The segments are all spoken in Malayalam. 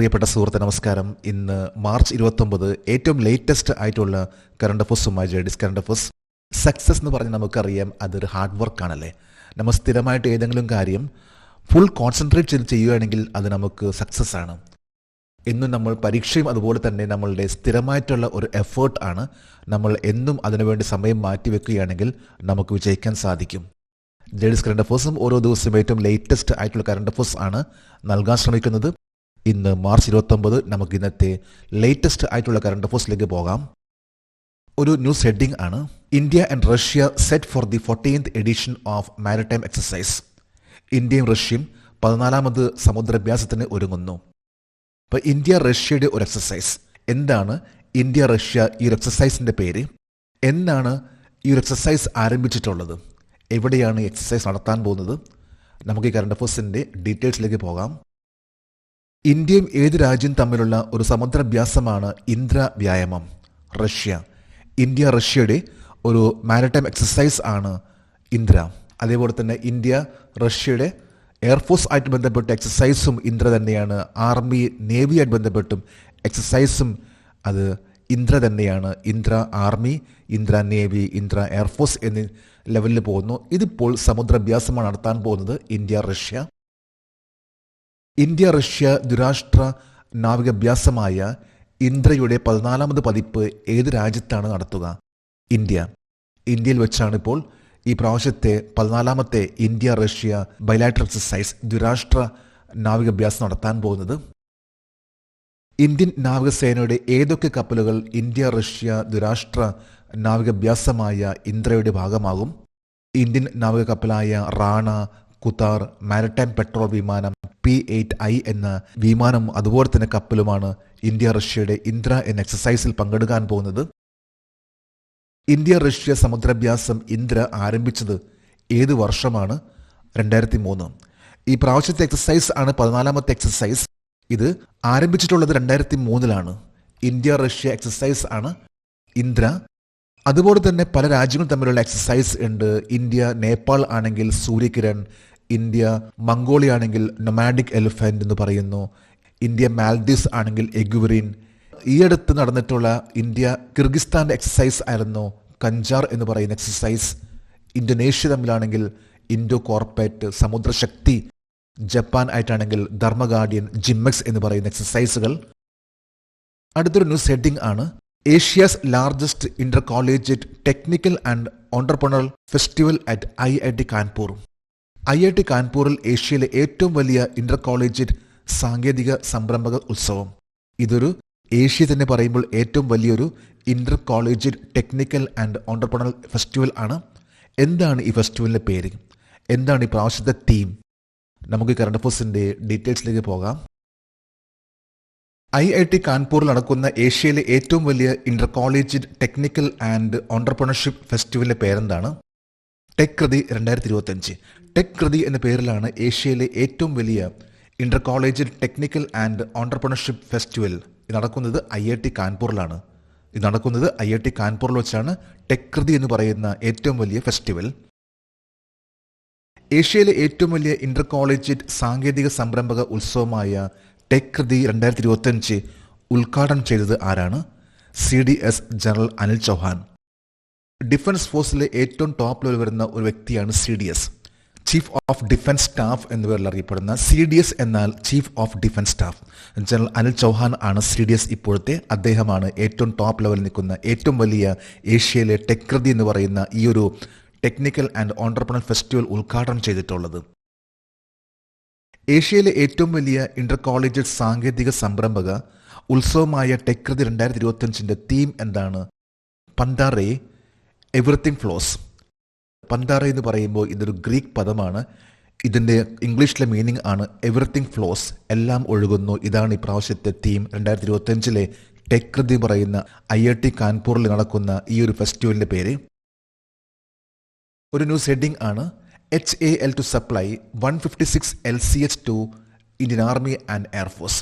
പ്രിയപ്പെട്ട സുഹൃത്തെ നമസ്കാരം. ഇന്ന് മാർച്ച് 29 ഏറ്റവും ലേറ്റസ്റ്റ് ആയിട്ടുള്ള കറണ്ട് അഫേഴ്സുമായി ജേഡിസ് കറണ്ട് അഫേഴ്സ്. സക്സസ് എന്ന് പറഞ്ഞാൽ നമുക്കറിയാം അതൊരു ഹാർഡ് വർക്കാണല്ലേ. നമ്മൾ സ്ഥിരമായിട്ട് ഏതെങ്കിലും കാര്യം ഫുൾ കോൺസെൻട്രേറ്റ് ചെയ്ത് ചെയ്യുകയാണെങ്കിൽ അത് നമുക്ക് സക്സസ് ആണ്. എന്നും നമ്മൾ പരീക്ഷയും അതുപോലെ തന്നെ നമ്മളുടെ സ്ഥിരമായിട്ടുള്ള ഒരു എഫേർട്ട് ആണ്. നമ്മൾ എന്നും അതിനുവേണ്ടി സമയം മാറ്റിവെക്കുകയാണെങ്കിൽ നമുക്ക് വിജയിക്കാൻ സാധിക്കും. ജേഡിസ് കറണ്ട് അഫേഴ്സും ഓരോ ദിവസവും ഏറ്റവും ലേറ്റസ്റ്റ് ആയിട്ടുള്ള കറണ്ട് അഫേഴ്സ് ആണ് നൽകാൻ ശ്രമിക്കുന്നത്. ഇന്ന് മാർച്ച് 29 നമുക്ക് ഇന്നത്തെ ലേറ്റസ്റ്റ് ആയിട്ടുള്ള കറണ്ട് അഫേഴ്സിലേക്ക് പോകാം. ഒരു ന്യൂസ് ഹെഡിംഗ് ആണ്: India and Russia set for the 14th edition of maritime exercise. ഇന്ത്യയും റഷ്യയും 14ാമത് സമുദ്രാഭ്യാസത്തിന് ഒരുങ്ങുന്നു. അപ്പോൾ ഇന്ത്യ റഷ്യയുടെ ഒരു എക്സസൈസ്. എന്താണ് ഇന്ത്യ റഷ്യ ഈ ഒരു എക്സസൈസിൻ്റെ പേര്? എന്നാണ് ഈ ഒരു എക്സസൈസ് ആരംഭിച്ചിട്ടുള്ളത്? എവിടെയാണ് ഈ എക്സസൈസ് നടത്താൻ പോകുന്നത്? നമുക്ക് ഈ കറണ്ട് അഫേഴ്സിൻ്റെ ഡീറ്റെയിൽസിലേക്ക് പോകാം. ഇന്ത്യയും ഏത് രാജ്യം തമ്മിലുള്ള ഒരു സമുദ്രാഭ്യാസമാണ് ഇന്ദ്ര വ്യായാമം. റഷ്യ, ഇന്ത്യ റഷ്യയുടെ ഒരു മാരിടൈം എക്സസൈസ് ആണ് ഇന്ദ്ര. അതേപോലെ തന്നെ ഇന്ത്യ റഷ്യയുടെ എയർഫോഴ്സ് ആയിട്ട് ബന്ധപ്പെട്ട എക്സസൈസും ഇന്ദ്ര തന്നെയാണ്. ആർമി നേവിയായിട്ട് ബന്ധപ്പെട്ടും എക്സസൈസും അത് ഇന്ദ്ര തന്നെയാണ്. ഇന്ദ്ര ആർമി, ഇന്ദ്ര നേവി, ഇന്ദ്ര എയർഫോഴ്സ് എന്നീ ലെവലിൽ പോകുന്നു. ഇതിപ്പോൾ സമുദ്രാഭ്യാസമാണ് നടത്താൻ പോകുന്നത് ഇന്ത്യ റഷ്യ. ഇന്ത്യ റഷ്യ ദ്വിരാഷ്ട്ര നാവികാഭ്യാസമായ ഇന്ദ്രയുടെ 14ാമത് പതിപ്പ് ഏത് രാജ്യത്താണ് നടത്തുക? ഇന്ത്യയിൽ വെച്ചാണ് ഇപ്പോൾ ഈ പ്രാവശ്യത്തെ 14ാമത്തെ ഇന്ത്യ റഷ്യ ബൈലാറ്ററൽ എക്സസൈസ് ദ്വിരാഷ്ട്ര നാവികാഭ്യാസം നടത്താൻ പോകുന്നത്. ഇന്ത്യൻ നാവികസേനയുടെ ഏതൊക്കെ കപ്പലുകൾ ഇന്ത്യ റഷ്യ ദ്വിരാഷ്ട്ര നാവികാഭ്യാസമായ ഇന്ദ്രയുടെ ഭാഗമാകും? ഇന്ത്യൻ നാവിക കപ്പലായ റാണ, കുതാർ, മാരിടൈം പെട്രോൾ വിമാനം, P-8I എന്ന വിമാനം അതുപോലെ തന്നെ കപ്പലുമാണ് ഇന്ത്യ റഷ്യയുടെ ഇന്ദ്ര എന്ന എക്സസൈസിൽ പങ്കെടുക്കാൻ പോകുന്നത്. ഇന്ത്യ റഷ്യ സമുദ്രാഭ്യാസം ഇന്ദ്ര ആരംഭിച്ചത് ഏത് വർഷമാണ്? 2003. ഈ പ്രാവശ്യത്തെ എക്സസൈസ് ആണ് 14ാമത്തെ എക്സസൈസ്. ഇത് ആരംഭിച്ചിട്ടുള്ളത് 2003 ഇന്ത്യ റഷ്യ എക്സസൈസ് ആണ് ഇന്ദ്ര. അതുപോലെ തന്നെ പല രാജ്യങ്ങൾ തമ്മിലുള്ള എക്സസൈസ് ഉണ്ട്. ഇന്ത്യ നേപ്പാൾ ആണെങ്കിൽ സൂര്യകിരൺ, ഇന്ത്യ മംഗോളിയ ആണെങ്കിൽ നൊമാഡിക് എലിഫന്റ് എന്ന് പറയുന്നു, ഇന്ത്യ മാൽദീവ്സ് ആണെങ്കിൽ എഗ്വറിൻ. ഈ അടുത്ത് നടന്നിട്ടുള്ള ഇന്ത്യ കിർഗിസ്ഥാന്റെ എക്സസൈസ് ആയിരുന്നു കഞ്ചാർ എന്ന് പറയുന്ന എക്സസൈസ്. ഇന്തോനേഷ്യ തമ്മിലാണെങ്കിൽ ഇൻഡോ കോർപ്പറേറ്റ്, സമുദ്രശക്തി. ജപ്പാൻ ആയിട്ടാണെങ്കിൽ ധർമ്മഗാർഡിയൻ, ജിമ്മെക്സ് എന്ന് പറയുന്ന എക്സസൈസുകൾ. അടുത്തൊരു ന്യൂസ് ഹെഡിംഗ് ആണ്: Asia's largest inter collegiate technical and entrepreneurial festival at IIT Kanpur. IIT കാൺപൂരിൽ ഏഷ്യയിലെ ഏറ്റവും വലിയ ഇന്റർ കോളേജിയറ്റ് സാങ്കേതിക സംരംഭക ഉത്സവം. ഇതൊരു ഏഷ്യ തന്നെ പറയുമ്പോൾ ഏറ്റവും വലിയൊരു inter collegiate technical and entrepreneurial festival ആണ്. എന്താണ് ഈ ഫെസ്റ്റിവലിൻ്റെ പേര്? എന്താണ് ഈ പ്രാവശ്യത്തെ തീം? നമുക്ക് കറണ്ട് അഫേഴ്സിൻ്റെ ഡീറ്റെയിൽസിലേക്ക് പോകാം. IIT കാൺപൂരിൽ നടക്കുന്ന ഏഷ്യയിലെ ഏറ്റവും വലിയ inter collegiate technical and entrepreneurship ഫെസ്റ്റിവലിന്റെ പേരെന്താണ്? ടെക് കൃതി 2025. ടെക് കൃതി എന്ന പേരിലാണ് ഏഷ്യയിലെ ഏറ്റവും വലിയ inter collegiate technical and entrepreneurship festival. ഇത് നടക്കുന്നത് IIT കാൺപൂരിലാണ്. IIT കാൺപൂരിൽ വെച്ചാണ് ടെക് കൃതി എന്ന് പറയുന്ന ഏറ്റവും വലിയ ഫെസ്റ്റിവൽ. ഏഷ്യയിലെ ഏറ്റവും വലിയ ഇന്റർ കോളേജിയറ്റ് സാങ്കേതിക സംരംഭക ഉത്സവമായ ടെക് കൃതി 2025 ഉദ്ഘാടനം ചെയ്തത് ആരാണ്? CDS general Anil Chauhan. Defence ഫോഴ്സിലെ ഏറ്റവും ടോപ്പ് ലെവൽ വരുന്ന ഒരു വ്യക്തിയാണ് CDS, chief of defence staff എന്ന പേരിൽ അറിയപ്പെടുന്ന. CDS എന്നാൽ chief of defence staff. General Anil Chauhan ആണ് CDS ഇപ്പോഴത്തെ. അദ്ദേഹമാണ് ഏറ്റവും ടോപ്പ് ലെവലിൽ നിൽക്കുന്ന ഏറ്റവും വലിയ ഏഷ്യയിലെ ടെക് കൃതി എന്ന് പറയുന്ന ഈ ഒരു ടെക്നിക്കൽ ആൻഡ് ഓണ്ടർപ്രണർ ഫെസ്റ്റിവൽ ഉദ്ഘാടനം ചെയ്തിട്ടുള്ളത്. ഏഷ്യയിലെ ഏറ്റവും വലിയ ഇന്റർ കോളേജിയറ്റ് സാങ്കേതിക സംരംഭക ഉത്സവമായ ടെക് കൃതി 2025 തീം എന്താണ്? പന്താറേ, എവറിത്തിങ് ഫ്ലോസ്. പന്താറ എന്ന് പറയുമ്പോൾ ഇതൊരു ഗ്രീക്ക് പദമാണ്. ഇതിൻ്റെ ഇംഗ്ലീഷിലെ മീനിങ് ആണ് എവറിത്തിങ് ഫ്ലോസ്, എല്ലാം ഒഴുകുന്നു. ഇതാണ് ഈ പ്രാവശ്യത്തെ തീം. 2025 ടെക് കൃതി പറയുന്ന IIT കാൺപൂരിൽ നടക്കുന്ന ഈ ഒരു ഫെസ്റ്റിവലിൻ്റെ പേര്. ഒരു ന്യൂസ് ഹെഡിംഗ് ആണ്: HAL to supply 156 LCH to Indian Army and Air Force.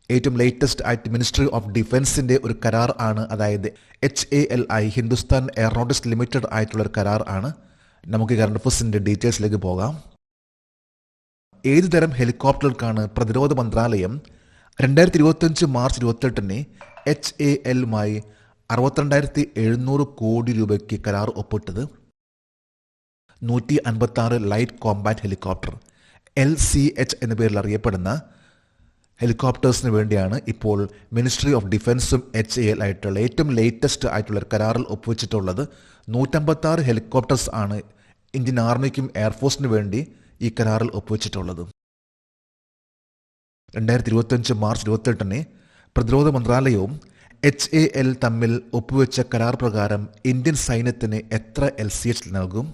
ഏറ്റവും ലേറ്റസ്റ്റ് ആയിട്ട് മിനിസ്ട്രി ഓഫ് ഡിഫൻസിൻ്റെ ഒരു കരാർ ആണ്. അതായത് HALI, ഹിന്ദുസ്ഥാൻ എയറോനോട്ടിക്സ് ലിമിറ്റഡ് ആയിട്ടുള്ള ഒരു കരാർ ആണ്. നമുക്ക് കറണ്ട് അഫേഴ്സിൻ്റെ ഡീറ്റെയിൽസിലേക്ക് പോകാം. ഏതുതരം ഹെലികോപ്റ്ററുകൾക്കാണ് പ്രതിരോധ മന്ത്രാലയം 2025 മാർച്ച് 28 HALയുമായി 62,700 കോടി രൂപയ്ക്ക് കരാർ ഒപ്പിട്ടത് 156 ലൈറ്റ് കോമ്പാറ്റ് ഹെലികോപ്റ്റർ LCH എന്ന പേരിൽ അറിയപ്പെടുന്ന ഹെലികോപ്റ്റേഴ്സിന് വേണ്ടിയാണ് ഇപ്പോൾ മിനിസ്ട്രി ഓഫ് ഡിഫൻസും HAL ആയിട്ടുള്ള ഏറ്റവും ലേറ്റസ്റ്റ് ആയിട്ടുള്ള കരാറിൽ ഒപ്പുവെച്ചിട്ടുള്ളത്. 156 ഹെലികോപ്റ്റേഴ്സ് ആണ് ഇന്ത്യൻ ആർമിക്കും എയർഫോഴ്സിന് വേണ്ടി ഈ കരാറിൽ ഒപ്പുവെച്ചിട്ടുള്ളത്. 2025 മാർച്ച് 28 പ്രതിരോധ മന്ത്രാലയവും HAL തമ്മിൽ ഒപ്പുവെച്ച കരാർ പ്രകാരം ഇന്ത്യൻ സൈന്യത്തിന് എത്ര LCH നൽകും?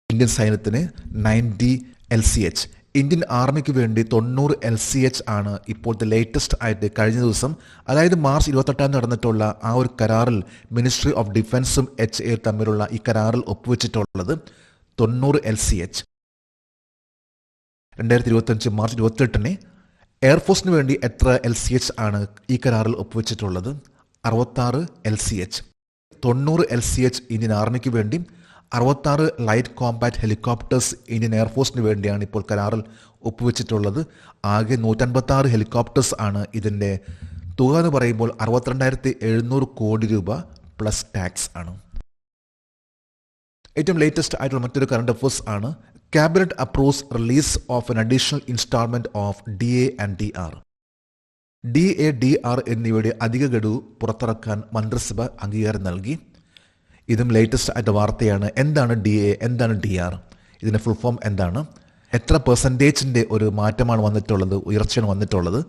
ഇന്ത്യൻ സൈന്യത്തിന് 90 LCH. ഇന്ത്യൻ ആർമിക്ക് വേണ്ടി 90 LCH ആണ് ഇപ്പോഴത്തെ ലേറ്റസ്റ്റ് ആയിട്ട് കഴിഞ്ഞ ദിവസം, അതായത് മാർച്ച് 28 നടന്നിട്ടുള്ള ആ ഒരു കരാറിൽ മിനിസ്ട്രി ഓഫ് ഡിഫൻസും HAL തമ്മിലുള്ള ഈ കരാറിൽ ഒപ്പുവെച്ചിട്ടുള്ളത് 90 LCH. 2025 മാർച്ച് 28 എയർഫോഴ്സിന് വേണ്ടി എത്ര LCH ആണ് ഈ കരാറിൽ ഒപ്പുവെച്ചിട്ടുള്ളത്? 66 LCH. 90 LCH ഇന്ത്യൻ ആർമിക്ക് വേണ്ടി, 66 ലൈറ്റ് കോമ്പാറ്റ് ഹെലികോപ്റ്റേഴ്സ് ഇന്ത്യൻ എയർഫോഴ്സിന് വേണ്ടിയാണ് ഇപ്പോൾ കരാറിൽ ഒപ്പുവെച്ചിട്ടുള്ളത്. ആകെ 156 ഹെലികോപ്റ്റേഴ്സ് ആണ്. ഇതിൻ്റെ തുക എന്ന് പറയുമ്പോൾ 62,700 കോടി രൂപ പ്ലസ് ടാക്സ് ആണ്. ഏറ്റവും ലേറ്റസ്റ്റ് ആയിട്ടുള്ള മറ്റൊരു കറണ്ട് അഫയേഴ്സ് ആണ്. Cabinet approves release of an additional instalment of DA and DR. DA, DR എന്നിവയുടെ അധിക ഗഡു പുറത്തിറക്കാൻ മന്ത്രിസഭ അംഗീകാരം നൽകി. ഇതും ലേറ്റസ്റ്റ് ആയിട്ട് വാർത്തയാണ്. എന്താണ് DA, എന്താണ് DR, ഇതിൻ്റെ ഫുൾ ഫോം എന്താണ്, എത്ര പെർസെൻറ്റേജിൻ്റെ ഒരു മാറ്റമാണ് വന്നിട്ടുള്ളത്, ഉയർച്ചയാണ് വന്നിട്ടുള്ളത്?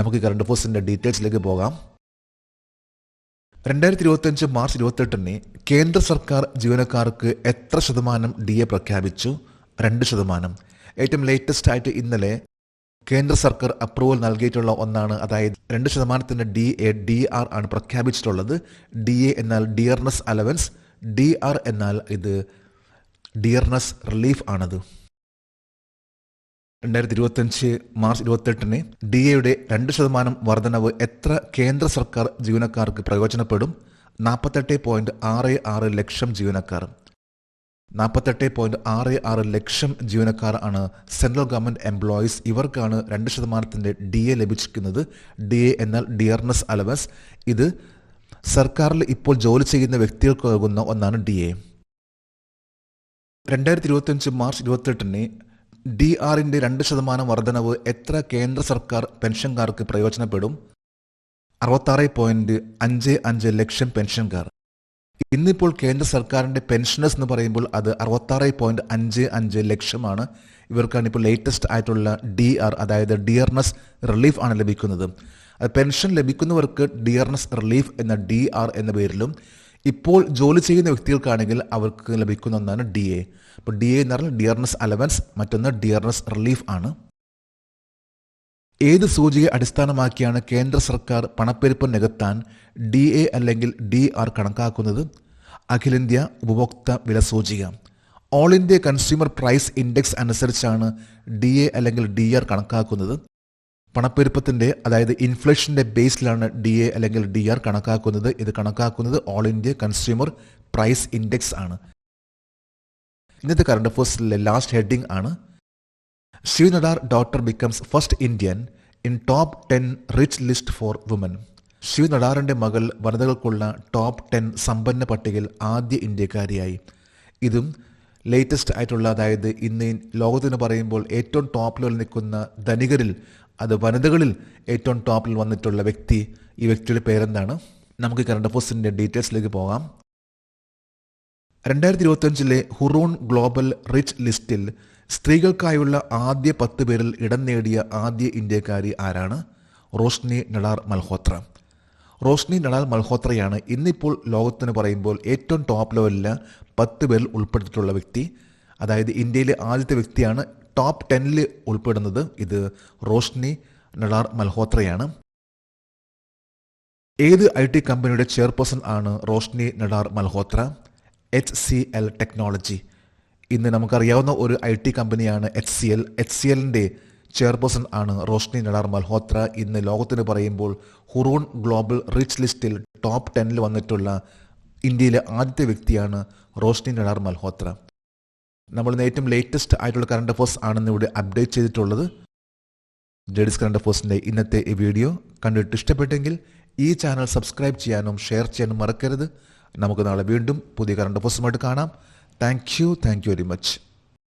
നമുക്ക് കറണ്ട് അഫയേഴ്സിൻ്റെ ഡീറ്റെയിൽസിലേക്ക് പോകാം. 2025 മാർച്ച് 28 കേന്ദ്ര സർക്കാർ ജീവനക്കാർക്ക് എത്ര ശതമാനം DA പ്രഖ്യാപിച്ചു? 2%. ഏറ്റവും ലേറ്റസ്റ്റ് ആയിട്ട് ഇന്നലെ കേന്ദ്ര സർക്കാർ അപ്രൂവൽ നൽകിയിട്ടുള്ള ഒന്നാണ്. അതായത് 2% DA, DR ആണ് പ്രഖ്യാപിച്ചിട്ടുള്ളത്. DA എന്നാൽ ഡിയർനെസ് അലവൻസ്, DR എന്നാൽ ഇത് ഡിയർനെസ് റിലീഫ് ആണത്. 2025 മാർച്ച് 28 DAയുടെ 2% വർധനവ് എത്ര കേന്ദ്ര സർക്കാർ ജീവനക്കാർക്ക് പ്രയോജനപ്പെടും? 48.66 ലക്ഷം ജീവനക്കാർ. 48.66 ലക്ഷം ജീവനക്കാർ ആണ് സെൻട്രൽ ഗവൺമെൻറ് എംപ്ലോയീസ്. ഇവർക്കാണ് 2% DA ലഭിച്ചിരിക്കുന്നത്. DA എന്നാൽ ഡിയർനെസ് അലവൻസ്. ഇത് സർക്കാരിൽ ഇപ്പോൾ ജോലി ചെയ്യുന്ന വ്യക്തികൾക്ക് നൽകുന്ന ഒന്നാണ് DA. 2025 മാർച്ച് 28 DRന്റെ 2% വർധനവ് എത്ര കേന്ദ്ര സർക്കാർ പെൻഷൻകാർക്ക് പ്രയോജനപ്പെടും? 66.55 ലക്ഷം പെൻഷൻകാർ. ഇന്നിപ്പോൾ കേന്ദ്ര സർക്കാരിൻ്റെ പെൻഷനേഴ്സ് എന്ന് പറയുമ്പോൾ അത് 66.55 ലക്ഷമാണ്. ഇവർക്കാണ് ഇപ്പോൾ ലേറ്റസ്റ്റ് ആയിട്ടുള്ള DR, അതായത് ഡിയർനെസ് റിലീഫ് ആണ് ലഭിക്കുന്നത്. അത് പെൻഷൻ ലഭിക്കുന്നവർക്ക് ഡിയർനെസ് റിലീഫ് എന്ന DR എന്ന പേരിലും, ഇപ്പോൾ ജോലി ചെയ്യുന്ന വ്യക്തികൾക്കാണെങ്കിൽ അവർക്ക് ലഭിക്കുന്ന ഒന്നാണ് DA. അപ്പോൾ DA എന്ന് പറഞ്ഞാൽ ഡിയർനെസ് അലവൻസ്, മറ്റൊന്ന് ഡിയർനെസ് റിലീഫ് ആണ്. ഏത് സൂചികയെ അടിസ്ഥാനമാക്കിയാണ് കേന്ദ്ര സർക്കാർ പണപ്പെരുപ്പം നികത്താൻ DA അല്ലെങ്കിൽ DR കണക്കാക്കുന്നത്? അഖിലേന്ത്യാ ഉപഭോക്തൃ വില സൂചിക. All India consumer price index അനുസരിച്ചാണ് DA അല്ലെങ്കിൽ DR കണക്കാക്കുന്നത്. പണപ്പെരുപ്പത്തിൻ്റെ, അതായത് ഇൻഫ്ലേഷൻ്റെ ബേസിലാണ് DA അല്ലെങ്കിൽ DR കണക്കാക്കുന്നത്. ഇത് കണക്കാക്കുന്നത് all India consumer price index ആണ്. ഇന്നത്തെ കറണ്ട് അഫയേഴ്സിലെ ലാസ്റ്റ് ഹെഡിങ് ആണ് Shiv Nadar daughter becomes first Indian in top 10 rich list for women. Shiv നഡാറിൻ്റെ മകൾ വനിതകൾക്കുള്ള ടോപ്പ് 10 സമ്പന്ന പട്ടികയിൽ ആദ്യ ഇന്ത്യക്കാരിയായി. ഇതും ലേറ്റസ്റ്റ് ആയിട്ടുള്ള, അതായത് ഇന്ന് ലോകത്തിന് പറയുമ്പോൾ ഏറ്റവും ടോപ്പിൽ നിൽക്കുന്ന ധനികരിൽ, അത് വനിതകളിൽ ഏറ്റവും ടോപ്പിൽ വന്നിട്ടുള്ള വ്യക്തി, ഈ വ്യക്തിയുടെ പേരെന്താണ്? നമുക്ക് കറണ്ട് അഫയേഴ്സിൻ്റെ ഡീറ്റെയിൽസിലേക്ക് പോകാം. 2025 ഹുറൂൺ ഗ്ലോബൽ റിച്ച് ലിസ്റ്റിൽ സ്ത്രീകൾക്കായുള്ള ആദ്യ 10 പേരിൽ ഇടം നേടിയ ആദ്യ ഇന്ത്യക്കാരി ആരാണ്? റോഷ്നി നഡാർ മൽഹോത്ര. റോഷ്നി നഡാർ മൽഹോത്രയാണ് ഇന്നിപ്പോൾ ലോകത്തിന് പറയുമ്പോൾ ഏറ്റവും ടോപ്പ് ലെവലിൽ 10 പേരിൽ ഉൾപ്പെടുത്തിയിട്ടുള്ള വ്യക്തി. അതായത് ഇന്ത്യയിലെ ആദ്യത്തെ വ്യക്തിയാണ് ടോപ്പ് 10 ഉൾപ്പെടുന്നത്. ഇത് റോഷ്നി നഡാർ മൽഹോത്രയാണ്. ഏത് IT കമ്പനിയുടെ ചെയർപേഴ്സൺ ആണ് റോഷ്നി നഡാർ മൽഹോത്ര? HCL technology. ഇന്ന് നമുക്കറിയാവുന്ന ഒരു IT കമ്പനിയാണ് HCL. HCLൻ്റെ ചെയർപേഴ്സൺ ആണ് റോഷ്നി നഡാർ മൽഹോത്ര. ഇന്ന് ലോകത്തിന് പറയുമ്പോൾ ഹുറൂൺ ഗ്ലോബൽ റിച്ച് ലിസ്റ്റിൽ ടോപ്പ് 10 വന്നിട്ടുള്ള ഇന്ത്യയിലെ ആദ്യത്തെ വ്യക്തിയാണ് റോഷ്നി നഡാർ മൽഹോത്ര. നമ്മളിന്ന് ഏറ്റവും ലേറ്റസ്റ്റ് ആയിട്ടുള്ള കറണ്ട് അഫയേഴ്സ് ആണെന്ന് ഇവിടെ അപ്ഡേറ്റ് ചെയ്തിട്ടുള്ളത്. ലേഡീസ് കറണ്ട് അഫയേഴ്സിൻ്റെ ഇന്നത്തെ ഈ വീഡിയോ കണ്ടിട്ട് ഇഷ്ടപ്പെട്ടെങ്കിൽ ഈ ചാനൽ സബ്സ്ക്രൈബ് ചെയ്യാനും ഷെയർ ചെയ്യാനും മറക്കരുത്. നമുക്ക് നാളെ വീണ്ടും പുതിയ കറണ്ട് അഫയേഴ്സുമായിട്ട് കാണാം. Thank you very much.